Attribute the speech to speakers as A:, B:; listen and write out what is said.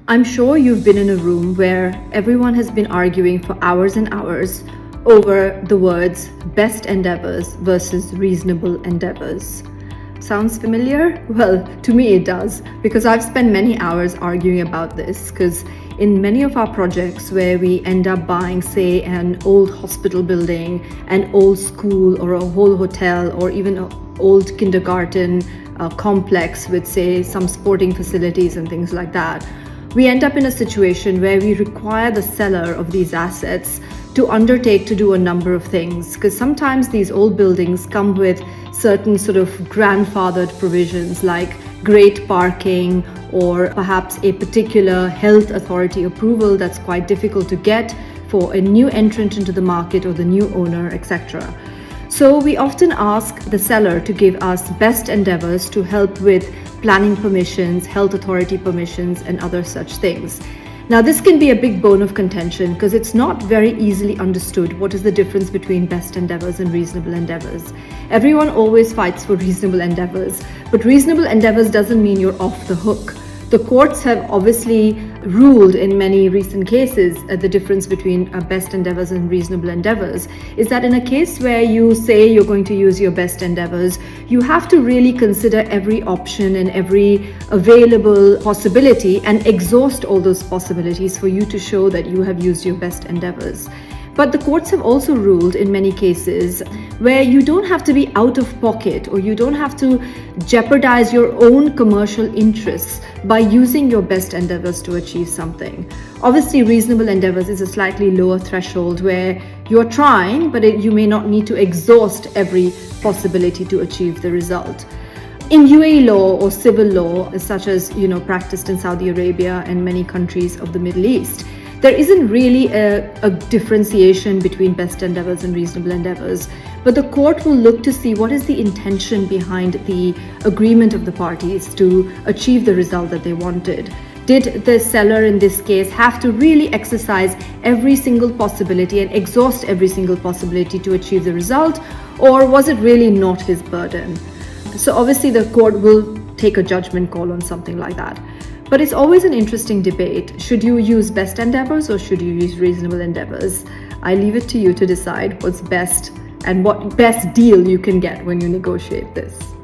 A: I'm sure you've been in a room where everyone has been arguing for hours and hours over the words best endeavors versus reasonable endeavors. Sounds familiar? Well, to me it does, because I've spent many hours arguing about this, because in many of our projects where we end up buying, say, an old hospital building, an old school, or a whole hotel, or even an old kindergarten complex with, say, some sporting facilities and things like that, we end up in a situation where we require the seller of these assets to undertake to do a number of things, because sometimes these old buildings come with certain sort of grandfathered provisions like great parking or perhaps a particular health authority approval that's quite difficult to get for a new entrant into the market or the new owner, etc. So we often ask the seller to give us best endeavors to help with planning permissions, health authority permissions, and other such things. Now, this can be a big bone of contention because it's not very easily understood what is the difference between best endeavors and reasonable endeavors. Everyone always fights for reasonable endeavors, but reasonable endeavors doesn't mean you're off the hook. The courts have obviously ruled in many recent cases the difference between best endeavors and reasonable endeavors is that in a case where you say you're going to use your best endeavors, you have to really consider every option and every available possibility and exhaust all those possibilities for you to show that you have used your best endeavors. But the courts have also ruled in many cases where you don't have to be out of pocket or you don't have to jeopardize your own commercial interests by using your best endeavors to achieve something. Obviously, reasonable endeavors is a slightly lower threshold where you're trying, but you may not need to exhaust every possibility to achieve the result. In UAE law or civil law, such as practiced in Saudi Arabia and many countries of the Middle East, there isn't really a differentiation between best endeavors and reasonable endeavors, but the court will look to see what is the intention behind the agreement of the parties to achieve the result that they wanted. Did the seller in this case have to really exercise every single possibility and exhaust every single possibility to achieve the result, or was it really not his burden? So obviously the court will take a judgment call on something like that. But it's always an interesting debate. Should you use best endeavors or should you use reasonable endeavors? I leave it to you to decide what's best and what best deal you can get when you negotiate this.